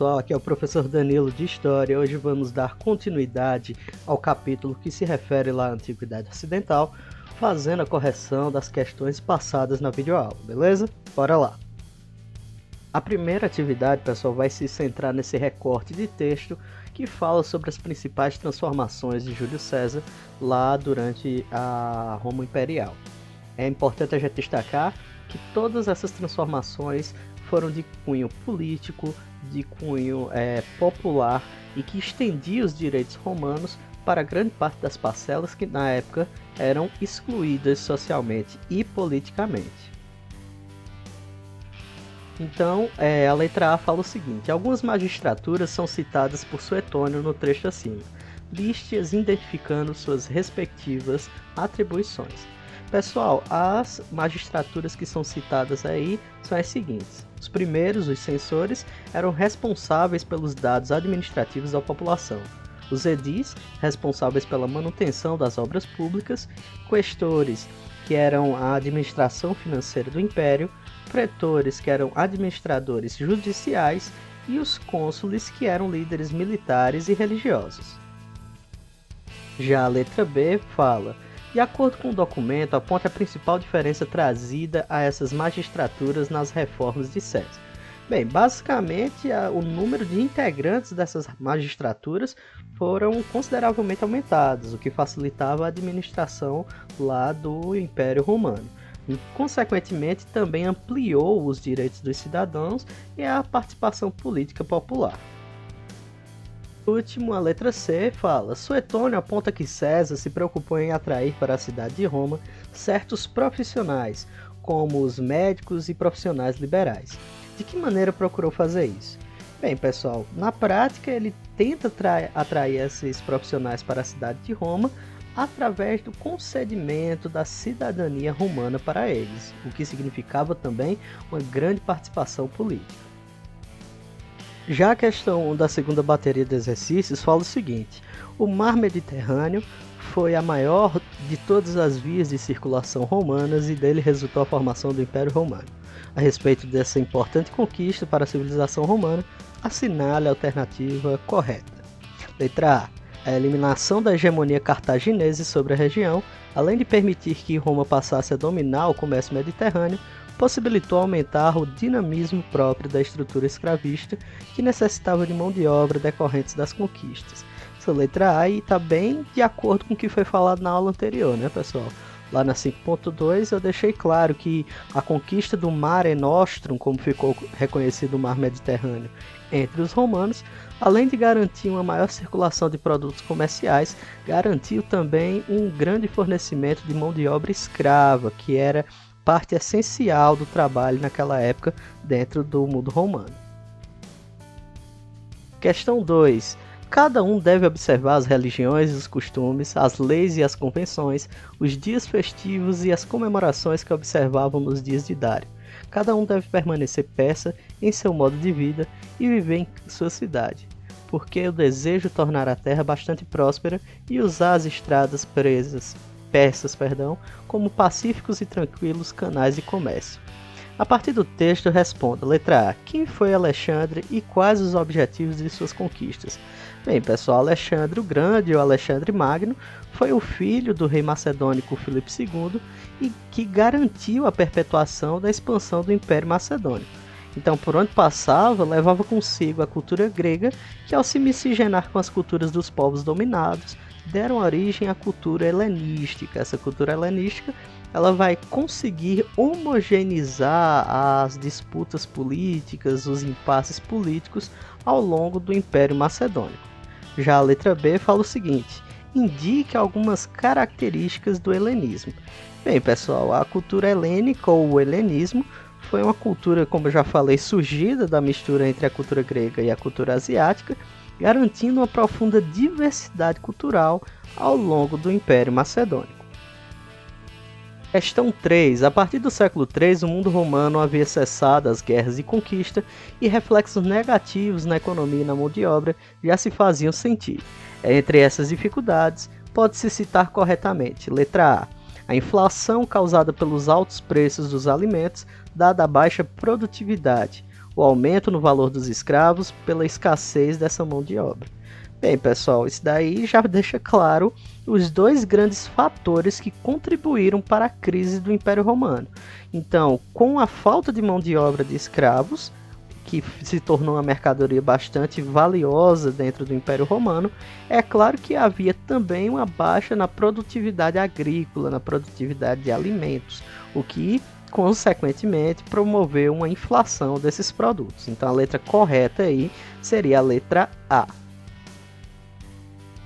pessoal, aqui é o professor Danilo de História. Hoje vamos dar continuidade ao capítulo que se refere lá à Antiguidade Ocidental, fazendo a correção das questões passadas na videoaula, beleza? Bora lá! A primeira atividade, pessoal, vai se centrar nesse recorte de texto que fala sobre as principais transformações de Júlio César lá durante a Roma Imperial. É importante a gente destacar que todas essas transformações foram de cunho político, de cunho popular e que estendia os direitos romanos para grande parte das parcelas que na época eram excluídas socialmente e politicamente. Então, a letra A fala o seguinte: algumas magistraturas são citadas por Suetônio no trecho acima. Liste-as identificando suas respectivas atribuições. Pessoal, as magistraturas que são citadas aí são as seguintes. Os primeiros, os censores, eram responsáveis pelos dados administrativos da população. Os edis, responsáveis pela manutenção das obras públicas. Questores, que eram a administração financeira do império. Pretores, que eram administradores judiciais. E os cônsules, que eram líderes militares e religiosos. Já a letra B fala: de acordo com o documento, aponta a principal diferença trazida a essas magistraturas nas reformas de César. Bem, basicamente o número de integrantes dessas magistraturas foram consideravelmente aumentados, o que facilitava a administração lá do Império Romano. E, consequentemente, também ampliou os direitos dos cidadãos e a participação política popular. Por último, a letra C fala: Suetônio aponta que César se preocupou em atrair para a cidade de Roma certos profissionais, como os médicos e profissionais liberais. De que maneira procurou fazer isso? Bem, pessoal, na prática ele tenta atrair esses profissionais para a cidade de Roma através do concedimento da cidadania romana para eles, o que significava também uma grande participação política. Já a questão da segunda bateria de exercícios fala o seguinte: o mar Mediterrâneo foi a maior de todas as vias de circulação romanas e dele resultou a formação do Império Romano. A respeito dessa importante conquista para a civilização romana, assinale a alternativa correta. Letra A. A eliminação da hegemonia cartaginesa sobre a região, além de permitir que Roma passasse a dominar o comércio mediterrâneo, possibilitou aumentar o dinamismo próprio da estrutura escravista, que necessitava de mão de obra decorrentes das conquistas. Essa letra A está bem de acordo com o que foi falado na aula anterior, né, pessoal? Lá na 5.2 eu deixei claro que a conquista do Mare Nostrum, como ficou reconhecido o mar Mediterrâneo entre os romanos, além de garantir uma maior circulação de produtos comerciais, garantiu também um grande fornecimento de mão de obra escrava, que era parte essencial do trabalho naquela época dentro do mundo romano. Questão 2. Cada um deve observar as religiões e os costumes, as leis e as convenções, os dias festivos e as comemorações que observavam nos dias de Dário. Cada um deve permanecer persa em seu modo de vida e viver em sua cidade, porque eu desejo tornar a terra bastante próspera e usar as estradas persas, como pacíficos e tranquilos canais de comércio. A partir do texto, responda: letra A. Quem foi Alexandre e quais os objetivos de suas conquistas? Bem, pessoal, Alexandre o Grande, ou Alexandre Magno, foi o filho do rei macedônico Filipe II e que garantiu a perpetuação da expansão do Império Macedônico. Então, por onde passava, levava consigo a cultura grega, que ao se miscigenar com as culturas dos povos dominados, deram origem à cultura helenística. Essa cultura helenística ela vai conseguir homogeneizar as disputas políticas, os impasses políticos ao longo do Império Macedônico. Já a letra B fala o seguinte: indique algumas características do helenismo. Bem, pessoal, a cultura helênica ou o helenismo foi uma cultura, como eu já falei, surgida da mistura entre a cultura grega e a cultura asiática, garantindo uma profunda diversidade cultural ao longo do Império Macedônico. Questão 3. A partir do século III, o mundo romano havia cessado as guerras de conquista e reflexos negativos na economia e na mão de obra já se faziam sentir. Entre essas dificuldades, pode-se citar corretamente: letra A. A inflação causada pelos altos preços dos alimentos, dada a baixa produtividade, o aumento no valor dos escravos pela escassez dessa mão de obra. Bem, pessoal, isso daí já deixa claro os dois grandes fatores que contribuíram para a crise do Império Romano. Então, com a falta de mão de obra de escravos, que se tornou uma mercadoria bastante valiosa dentro do Império Romano, é claro que havia também uma baixa na produtividade agrícola, na produtividade de alimentos, o que, consequentemente, promoveu uma inflação desses produtos. Então, a letra correta aí seria a letra A.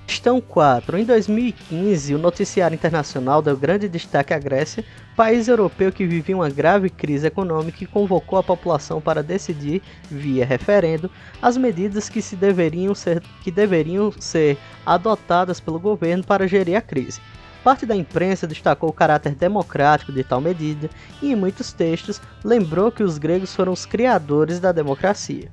Questão 4. Em 2015, o noticiário internacional deu grande destaque à Grécia, país europeu que vivia uma grave crise econômica e convocou a população para decidir, via referendo, as medidas que deveriam ser adotadas pelo governo para gerir a crise. Parte da imprensa destacou o caráter democrático de tal medida e, em muitos textos, lembrou que os gregos foram os criadores da democracia.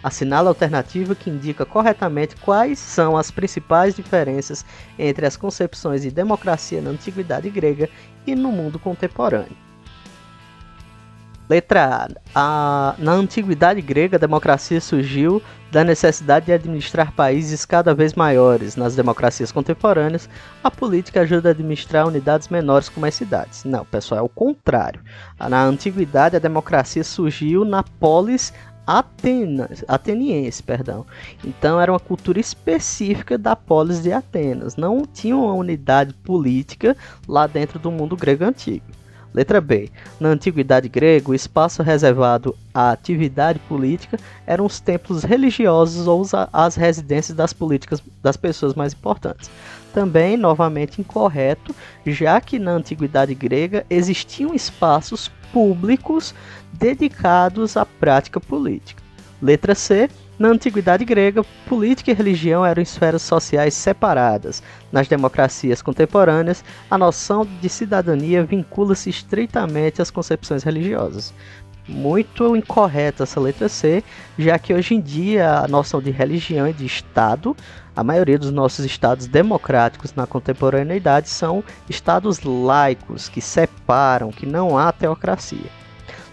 Assinala a alternativa que indica corretamente quais são as principais diferenças entre as concepções de democracia na antiguidade grega e no mundo contemporâneo. Letra A. Na antiguidade grega, a democracia surgiu da necessidade de administrar países cada vez maiores. Nas democracias contemporâneas, a política ajuda a administrar unidades menores como as cidades. Não, pessoal, é o contrário. Na antiguidade, a democracia surgiu na polis ateniense. Então era uma cultura específica da polis de Atenas, não tinha uma unidade política lá dentro do mundo grego antigo. Letra B. Na antiguidade grega, o espaço reservado à atividade política eram os templos religiosos ou as residências das pessoas mais importantes. Também, novamente incorreto, já que na antiguidade grega existiam espaços públicos dedicados à prática política. Letra C. Na antiguidade grega, política e religião eram esferas sociais separadas. Nas democracias contemporâneas, a noção de cidadania vincula-se estritamente às concepções religiosas. Muito incorreta essa letra C, já que hoje em dia a noção de religião e de Estado, a maioria dos nossos estados democráticos na contemporaneidade são estados laicos, que separam, que não há teocracia.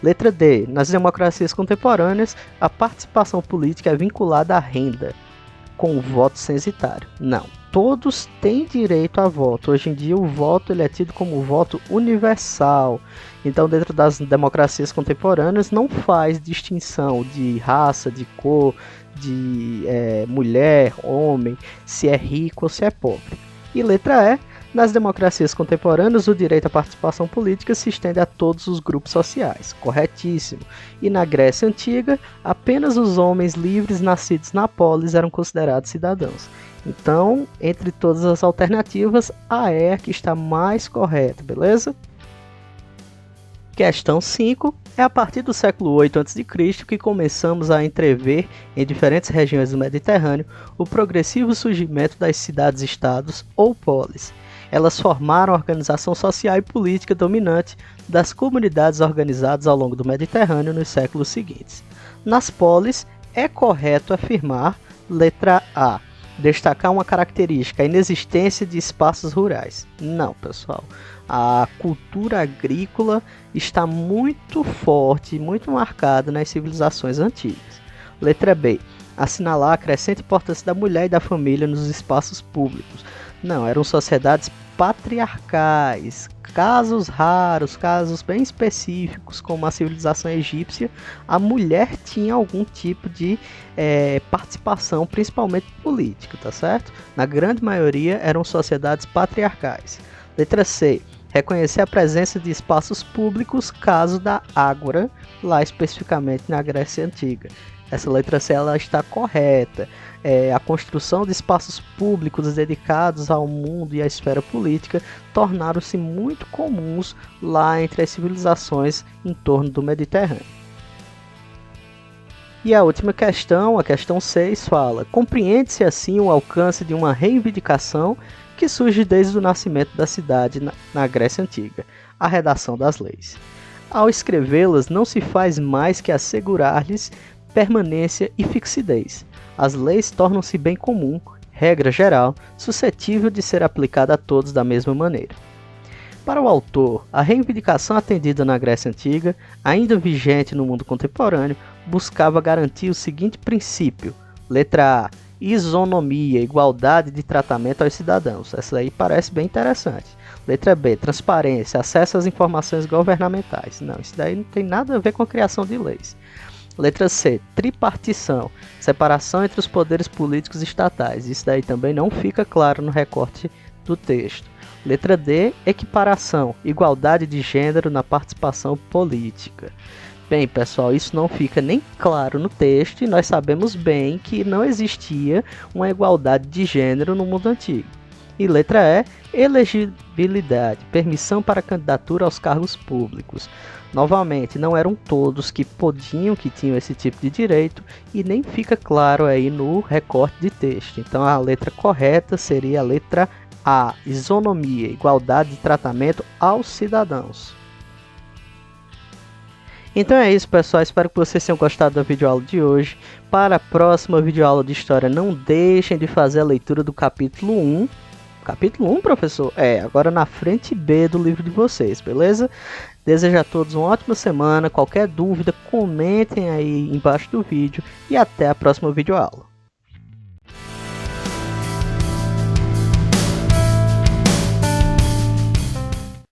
Letra D. Nas democracias contemporâneas, a participação política é vinculada à renda, com o voto censitário. Não, todos têm direito a voto. Hoje em dia o voto ele é tido como voto universal. Então, dentro das democracias contemporâneas, não faz distinção de raça, de cor, de mulher, homem, se é rico ou se é pobre. E letra E. Nas democracias contemporâneas, o direito à participação política se estende a todos os grupos sociais. Corretíssimo. E na Grécia Antiga, apenas os homens livres nascidos na polis eram considerados cidadãos. Então, entre todas as alternativas, a E é a que está mais correta, beleza? Questão 5. É a partir do século 8 a.C. que começamos a entrever, em diferentes regiões do Mediterrâneo, o progressivo surgimento das cidades-estados ou polis. Elas formaram a organização social e política dominante das comunidades organizadas ao longo do Mediterrâneo nos séculos seguintes. Nas polis, é correto afirmar, letra A, destacar uma característica, a inexistência de espaços rurais. Não, pessoal. A cultura agrícola está muito forte, muito marcada nas civilizações antigas. Letra B, assinalar a crescente importância da mulher e da família nos espaços públicos. Não, eram sociedades patriarcais. Casos raros, casos bem específicos, como a civilização egípcia, a mulher tinha algum tipo de participação, principalmente política, tá certo? Na grande maioria eram sociedades patriarcais. Letra C. Reconhecer a presença de espaços públicos, caso da Ágora, lá especificamente na Grécia Antiga. Essa letra C ela está correta. A construção de espaços públicos dedicados ao mundo e à esfera política tornaram-se muito comuns lá entre as civilizações em torno do Mediterrâneo. E a última questão, a questão 6, fala: compreende-se assim o alcance de uma reivindicação que surge desde o nascimento da cidade na Grécia Antiga, a redação das leis. Ao escrevê-las, não se faz mais que assegurar-lhes permanência e fixidez. As leis tornam-se bem comum, regra geral, suscetível de ser aplicada a todos da mesma maneira. Para o autor, a reivindicação atendida na Grécia Antiga, ainda vigente no mundo contemporâneo, buscava garantir o seguinte princípio: letra A, isonomia, igualdade de tratamento aos cidadãos. Essa aí parece bem interessante. Letra B, transparência, acesso às informações governamentais. Não, isso daí não tem nada a ver com a criação de leis. Letra C, tripartição, separação entre os poderes políticos e estatais. Isso daí também não fica claro no recorte do texto. Letra D, equiparação, igualdade de gênero na participação política. Bem, pessoal, isso não fica nem claro no texto e nós sabemos bem que não existia uma igualdade de gênero no mundo antigo. E letra E, elegibilidade, permissão para candidatura aos cargos públicos. Novamente, não eram todos que tinham esse tipo de direito e nem fica claro aí no recorte de texto. Então a letra correta seria a letra A, isonomia, igualdade de tratamento aos cidadãos. Então é isso, pessoal, espero que vocês tenham gostado da videoaula de hoje. Para a próxima videoaula de história, não deixem de fazer a leitura do capítulo 1. Capítulo 1, professor? Agora na frente B do livro de vocês, beleza? Desejo a todos uma ótima semana. Qualquer dúvida, comentem aí embaixo do vídeo e até a próxima videoaula.